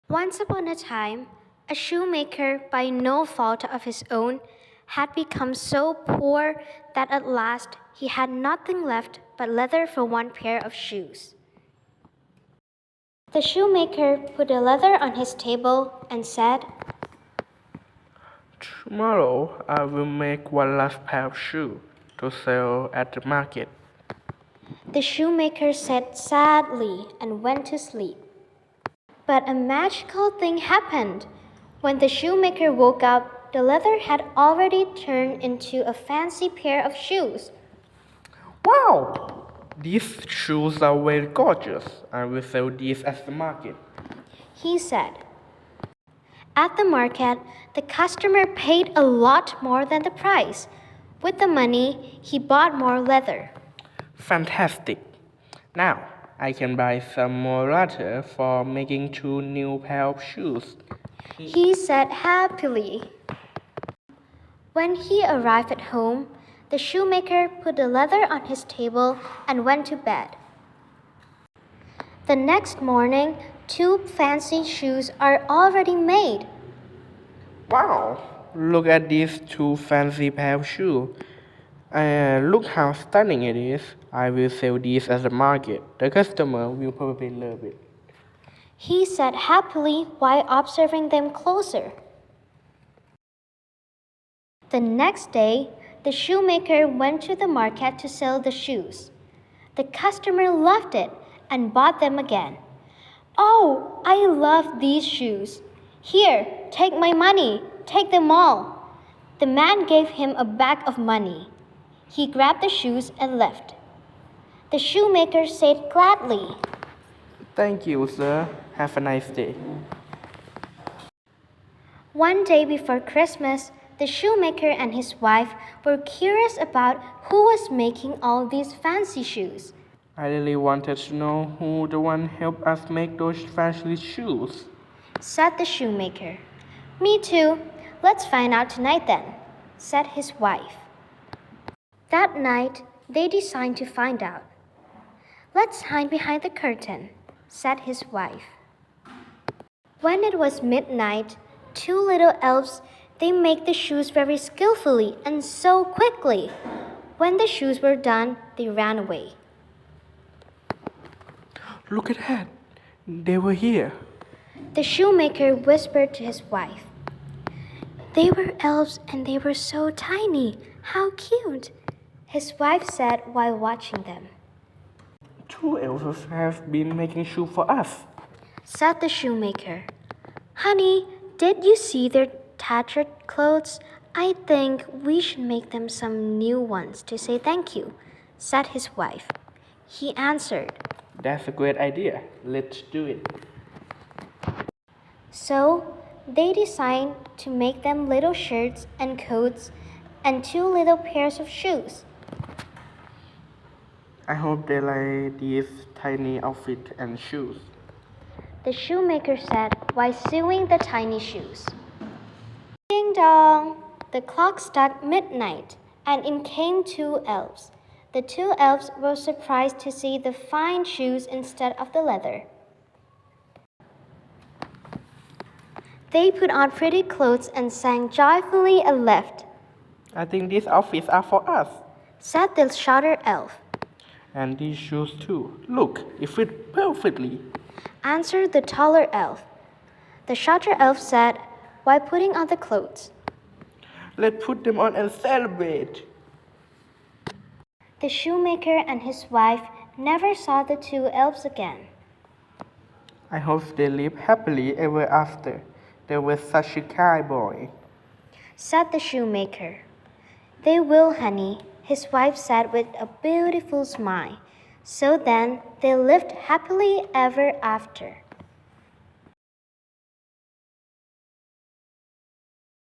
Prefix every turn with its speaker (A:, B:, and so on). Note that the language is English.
A: Once upon a time, a shoemaker, by no fault of his own, had become so poor that at last he had nothing left but leather for one pair of shoes. The shoemaker put the leather on his table and said,
B: "Tomorrow I will make one last pair of shoes to sell at the market."
A: The shoemaker said sadly and went to sleep. But a magical thing happened. When the shoemaker woke up, the leather had already turned into a fancy pair of shoes.
B: "Wow! These shoes are very gorgeous. I will sell these at the market."
A: He said. At the market, the customer paid a lot more than the price. With the money, he bought more leather.
B: Fantastic! Now I can buy some more leather for making 2 new pairs of shoes.
A: He said happily. When he arrived at home, the shoemaker put the leather on his table and went to bed. The next morning, 2 fancy shoes are already made.
B: Wow! Look at these 2 fancy pairs of shoes. Look how stunning it is. I will sell these at the market. The customer will probably love it.
A: He said happily while observing them closer. The next day, the shoemaker went to the market to sell the shoes. The customer loved it and bought them again. "Oh, I love these shoes. Here, take my money. Take them all." The man gave him a bag of money. He grabbed the shoes and left. The shoemaker said gladly,
B: "Thank you, sir. Have a nice day."
A: One day before Christmas, the shoemaker and his wife were curious about who was making all these fancy shoes.
B: I really wanted to know who the one helped us make those fancy shoes,
A: said the shoemaker. "Me too. Let's find out tonight then," said his wife. That night, they decided to find out. "Let's hide behind the curtain," said his wife. When it was midnight, 2 little elves, they made the shoes very skillfully and so quickly. When the shoes were done, they ran away.
B: "Look at that! They were here."
A: The shoemaker whispered to his wife. "They were elves and they were so tiny. How cute," his wife said while watching them.
B: "2 elves have been making shoes for us,"
A: said the shoemaker. "Honey, did you see their tattered clothes? I think we should make them some new ones to say thank you," said his wife. He answered,
B: "That's a great idea. Let's do it."
A: So they decided to make them little shirts and coats and 2 little pairs of shoes.
B: I hope they like these tiny outfits and shoes,
A: the shoemaker said while sewing the tiny shoes. Ding dong! The clock struck midnight, and in came 2 elves. The 2 elves were surprised to see the fine shoes instead of the leather. They put on pretty clothes and sang joyfully and left.
B: "I think these outfits are for us,"
A: said the shorter elf.
B: "And these shoes too. Look, it fits perfectly,"
A: answered the taller elf. The shorter elf said while putting on the clothes.
B: "Let's put them on and celebrate."
A: The shoemaker and his wife never saw the 2 elves again.
B: I hope they live happily ever after. They were such a kind boy,
A: said the shoemaker. "They will, honey," his wife said with a beautiful smile. So then they lived happily ever after.